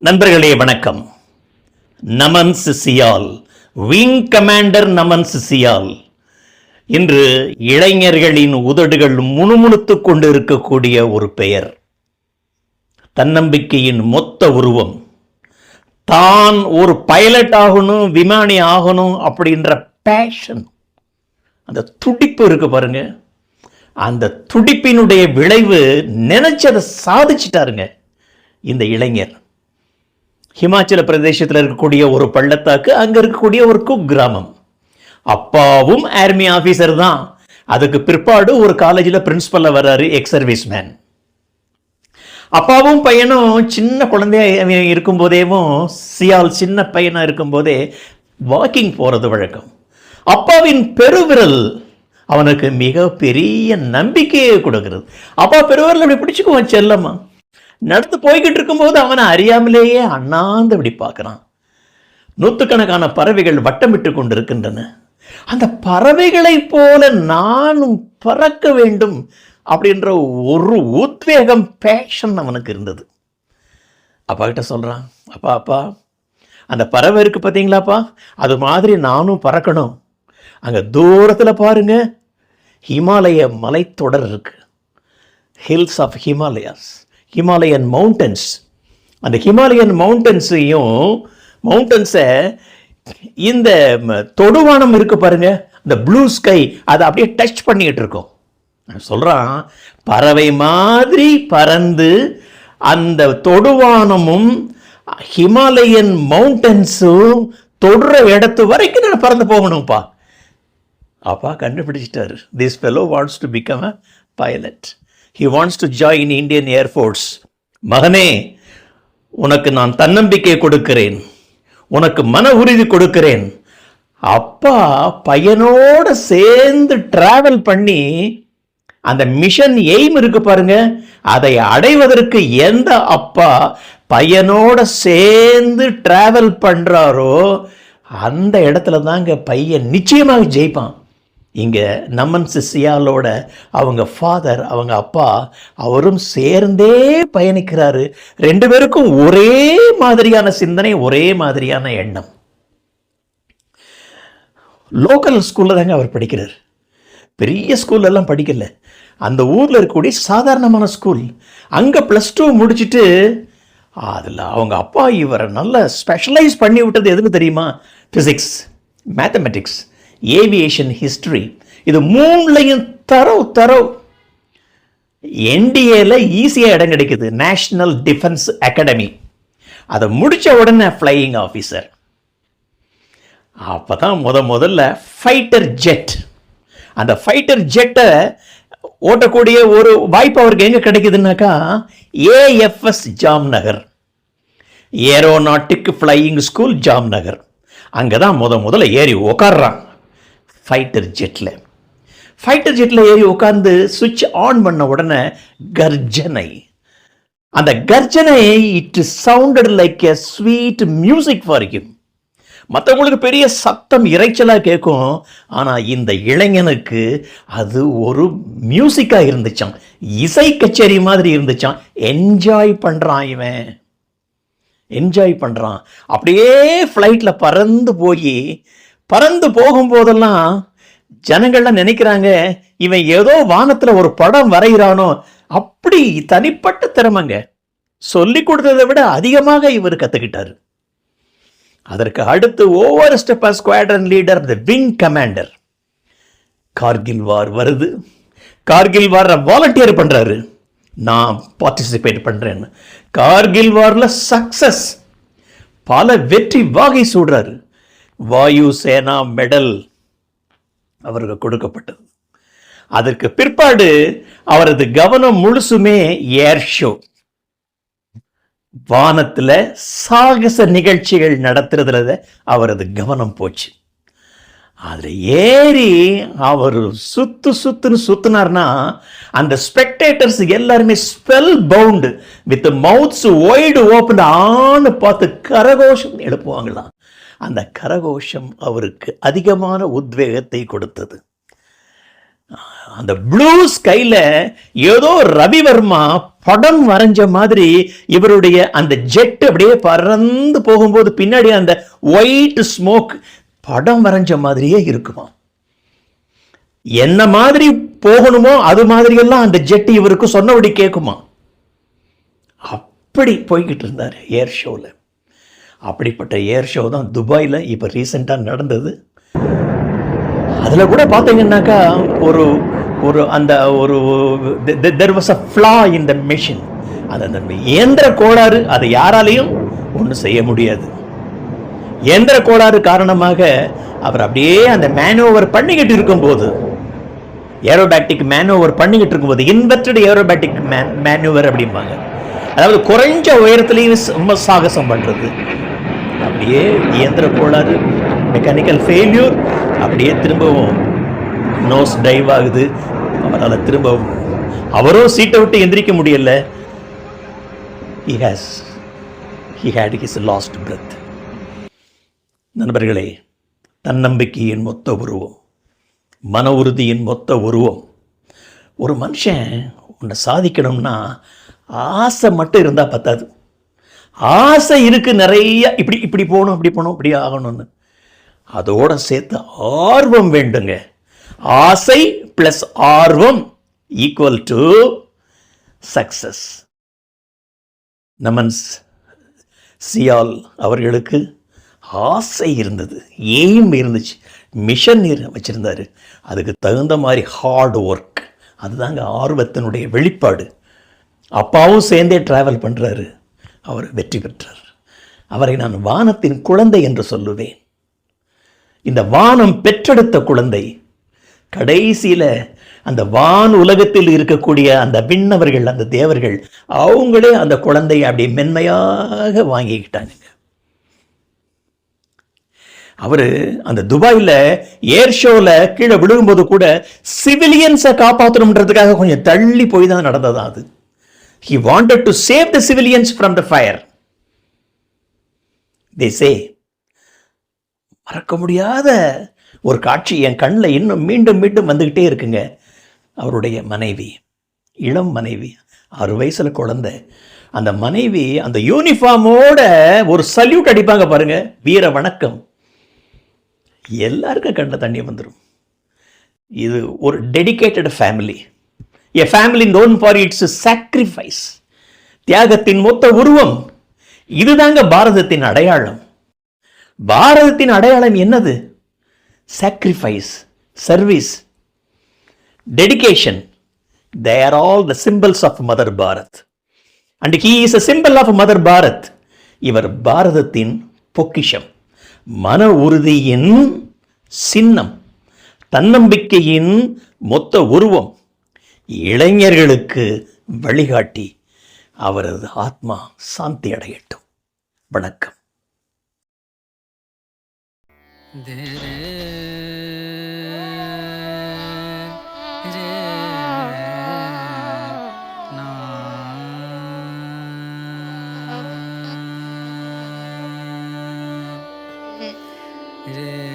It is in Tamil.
நண்பர்களே வணக்கம். நமன் சிசியால், விங் கமாண்டர் நமன் சிசியால். இன்று இளைஞர்களின் உதடுகள் முணுமுணுத்துக் கொண்டு இருக்கக்கூடிய ஒரு பெயர், தன்னம்பிக்கையின் மொத்த உருவம். தான் ஒரு பைலட் ஆகணும், விமானி ஆகணும் அப்படின்ற பேஷன், அந்த துடிப்பு இருக்கு பாருங்க. அந்த துடிப்பினுடைய விளைவு நினைச்சதை சாதிச்சிட்டாருங்க இந்த இளைஞர். ஹிமாச்சல பிரதேசத்தில் இருக்கக்கூடிய ஒரு பள்ளத்தாக்கு, அங்க இருக்கக்கூடிய ஒரு குக் கிராமம். அப்பாவும் ஆர்மி ஆபீசர் தான். அதுக்கு பிற்பாடு ஒரு காலேஜில் பிரின்சிபல்ல வர்றாரு, எக்ஸ் சர்வீஸ் மேன். அப்பாவும் பையனும் சின்ன குழந்தைய இருக்கும் போதேவும், சியால் சின்ன பையனா இருக்கும் போதே வாக்கிங் போறது வழக்கம். அப்பாவின் பெருவிரல் அவனுக்கு மிக பெரிய நம்பிக்கையை கொடுக்கிறது. அப்பா பெருவிரல் அப்படி பிடிச்சுக்குவான் செல்லம்மா. நடந்து போய்கிட்டு இருக்கும்போது அவனை அறியாமலேயே அண்ணாந்து அப்படி பார்க்கிறான். நூற்றுக்கணக்கான பறவைகள் வட்டமிட்டு கொண்டிருக்கின்றன. அந்த பறவைகளை போல நானும் பறக்க வேண்டும் அப்படின்ற ஒரு உத்வேகம், பேஷன் அவனுக்கு இருந்தது. அப்பா கிட்ட சொல்றான், அப்பா அப்பா அந்த பறவை இருக்கு பார்த்தீங்களாப்பா, அது மாதிரி நானும் பறக்கணும். அங்க தூரத்துல பாருங்க, ஹிமாலய மலைத்தொடர் இருக்கு, hills of Himalayas, Himalayan mountains. அந்த ஹிமாலயன் மவுண்டன்ஸை இந்த தொடுவானம் இருக்கு பாருங்க, இந்த ப்ளூ ஸ்கை, அதை அப்படியே டச் பண்ணிட்டு இருக்கோம். சொல்றான், பறவை மாதிரி பறந்து அந்த தொடுவானமும் ஹிமாலயன் மவுண்டன்ஸும் தொடுற இடத்து வரைக்கும் நான் பறந்து போகணும்ப்பா. அப்பா கண்டுபிடிச்சிட்டாரு, this fellow wants to become a pilot. He wants to join Indian Air Force. மகனே, உனக்கு நான் தன்னம்பிக்கை கொடுக்கிறேன், உனக்கு மன உறுதி கொடுக்கிறேன். அப்பா பையனோட சேர்ந்து டிராவல் பண்ணி அந்த மிஷன் எய்ம் இருக்கு பாருங்க, அதை அடைவதற்கு எந்த அப்பா பையனோட சேர்ந்து டிராவல் பண்றாரோ அந்த இடத்துல தாங்க பையன் நிச்சயமாக ஜெயிப்பான். இங்கே நமன் சிசியாலோட அவங்க ஃபாதர், அவங்க அப்பா, அவரும் சேர்ந்தே பயணிக்கிறாரு. ரெண்டு பேருக்கும் ஒரே மாதிரியான சிந்தனை, ஒரே மாதிரியான எண்ணம். லோக்கல் ஸ்கூலில் தாங்க அவர் படிக்கிறார். பெரிய ஸ்கூல்லெல்லாம் படிக்கல, அந்த ஊரில் இருக்கக்கூடிய சாதாரணமான ஸ்கூல். அங்கே +2 முடிச்சுட்டு அதில் அவங்க அப்பா இவரை நல்லா ஸ்பெஷலைஸ் பண்ணி விட்டது எதுன்னு தெரியுமா? Physics, mathematics, aviation, history. இது மூணுலையும் தரவு. NDAல ஈஸியாக இடம் கிடைக்குது, நேஷனல் டிஃபென்ஸ் அகாடமி. அதை முடிச்ச உடனே ஃப்ளையிங் ஆஃபீஸர். அப்பதான் முதல்ல ஃபைட்டர் ஜெட், அந்த ஃபைட்டர் ஜெட்டை ஓட்டக்கூடிய ஒரு வாய்ப்பு அவருக்கு எங்க கிடைக்குதுன்னாக்கா, AFS Jamnagar, aeronautic flying school Jamnagar. அங்கதான் முதல்ல ஏறி உட்கார்றான் ஃபைட்டர் ஜெட்டில் ஏறி உட்கார்ந்து சுவிட்ச் ஆன் பண்ண உடனே கர்ஜனை. அந்த கர்ஜனை, it sounded like a sweet music for him. மற்றவங்களுக்கு பெரிய சத்தம், இறைச்சலா கேட்கும். ஆனா இந்த இளைஞனுக்கு அது ஒரு மியூசிக்கா இருந்துச்சான், இசை கச்சேரி மாதிரி இருந்துச்சான். என்ஜாய் பண்றான் இவன், என்ஜாய் பண்றான். அப்படியே ஃப்ளைட்ல பறந்து போகும்போதெல்லாம் ஜனங்கள்லாம் நினைக்கிறாங்க, இவன் ஏதோ வானத்துல ஒரு படம் வரைகிறானோ. அப்படி தனிப்பட்ட திறமைங்க, சொல்லி கொடுத்ததை விட அதிகமாக இவர் கத்துக்கிட்டாரு. அதற்கு அடுத்து ஓவர் ஸ்டெப் ஸ்குவாட்ரன் லீடர், தி விங் கமாண்டர். கார்கில் வார் வருது, கார்கில் வார் வாலண்டியர் பண்றாரு, நான் பார்ட்டிசிபேட் பண்றேன்னு. கார்கில் வார்ல சக்சஸ், பல வெற்றி வாகை சூடுறாரு. வாயு சேனா மெடல் அவருக்கு கொடுக்கப்பட்டது. அதற்கு பிற்பாடு அவரது கவனம் முழுசுமே ஏர் ஷோ, வானத்துல சாகச நிகழ்ச்சிகள் நடத்துறதுல அவரது கவனம் போச்சு. அதுல ஏறி அவர் சுத்துன்னு சுத்தினார்னா, அந்த ஸ்பெக்டேட்டர்ஸ் எல்லாருமே spellbound with mouths wide open ஆன்னு பார்த்து கரகோஷம் எழுப்புவாங்களாம். அந்த கரகோஷம் அவருக்கு அதிகமான உத்வேகத்தை கொடுத்தது. அந்த ப்ளூ ஸ்கைல ஏதோ ரவிவர்மா படம் வரைஞ்ச மாதிரி இவருடைய அந்த ஜெட் அப்படியே பறந்து போகும்போது பின்னாடி அந்த ஒயிட் ஸ்மோக் படம் வரைஞ்ச மாதிரியே இருக்குமா. என்ன மாதிரி போகணுமோ அது மாதிரி எல்லாம் அந்த ஜெட் இவருக்கு சொன்னபடி கேட்குமா. அப்படி போய்கிட்டு இருந்தார் ஏர் ஷோவில். அப்படிப்பட்ட ஏர் ஷோ தான் துபாயில் இப்போ ரீசெண்டாக நடந்தது. அதில் கூட பார்த்தீங்கன்னாக்கா ஒரு ஒரு அந்த ஒரு there was a flaw in the machine. அது அந்த இயந்திர கோளாறு, அதை யாராலையும் ஒன்றும் செய்ய முடியாது. இயந்திர கோளாறு காரணமாக அவர் அப்படியே அந்த மேனோவர் பண்ணிக்கிட்டு இருக்கும்போது, ஏரோபேட்டிக் மேனோவர் பண்ணிக்கிட்டு இருக்கும்போது, இன்வெர்டட் ஏரோபேட்டிக் மேனோவர் அப்படிம்பாங்க, அதாவது குறைஞ்ச உயரத்துலேயும் சாகசம் பண்ணுறது, அப்படியே இயந்திர கோளாறு, மெக்கானிக்கல் ஃபெயில்யூர், அப்படியே திரும்பவும் நோஸ் டைவ் ஆகுது. அவரால் திரும்பவும் அவரும் சீட்டை விட்டு எந்திரிக்க முடியல. he had his lost breath. நண்பர்களே, தன்னம்பிக்கையின் மொத்த உருவம், மன உறுதியின் மொத்த உருவம். ஒரு மனுஷன் உன்னை சாதிக்கணும்னா ஆசை மட்டும் இருந்தால் பத்தாது. ஆசை இருக்கு நிறைய, இப்படி இப்படி போகணும், இப்படி போகணும், இப்படி ஆகணும்னு. அதோட சேர்த்து ஆர்வம் வேண்டுங்க. ஆசை பிளஸ் ஆர்வம் ஈக்குவல் டு சக்சஸ். நமன் சியால் அவர்களுக்கு ஆசை இருந்தது, எய்ம் இருந்துச்சு, மிஷன் வச்சிருந்தாரு. அதுக்கு தகுந்த மாதிரி ஹார்ட் ஒர்க், அதுதாங்க ஆர்வத்தினுடைய வெளிப்பாடு. அப்பாவும் சேர்ந்தே டிராவல் பண்ணுறாரு, அவர் வெற்றி பெற்றார். அவரை நான் வானத்தின் குழந்தை என்று சொல்லுவேன். இந்த வானம் பெற்றெடுத்த குழந்தை. கடைசியில் அந்த வான் உலகத்தில் இருக்கக்கூடிய அந்த விண்ணவர்கள், அந்த தேவர்கள், அவங்களே அந்த குழந்தையை அப்படி மென்மையாக வாங்கிக்கிட்டாங்க. அவர் அந்த துபாயில் ஏர் ஷோவில் கீழே விழுகும்போது கூட சிவிலியன்ஸை காப்பாற்றணுன்றதுக்காக கொஞ்சம் தள்ளி போய் தான் நடந்ததா அது. He wanted to save the civilians from the fire. They say, மறக்க முடியாத ஒரு காட்சி என் கண்ணில் இன்னும் மீண்டும் மீண்டும் வந்துக்கிட்டே இருக்குங்க. அவருடைய மனைவி, இளம் மனைவி, 6 வயசுல குழந்தை. அந்த மனைவி அந்த யூனிஃபார்மோட ஒரு சல்யூட் அடிப்பாங்க பாருங்க, வீர வணக்கம். எல்லாருக்கும் கண்ணில் தண்ணி வந்துடும். இது ஒரு dedicated family, a family known for its sacrifice. தியாகத்தின் மொத்த உருவம். இதுதாங்க பாரதத்தின் அடையாளம். பாரதத்தின் அடையாளம் என்னது? sacrifice, service, dedication. They are all the symbols of Mother Bharat. And he is a symbol of Mother Bharat. இவர் பாரதத்தின் பொக்கிஷம், மன உறுதியின் சின்னம், தன்னம்பிக்கையின் மொத்த உருவம், இளைஞர்களுக்கு வழிகாட்டி. அவரது ஆத்மா சாந்தி அடையட்டும். வணக்கம். Re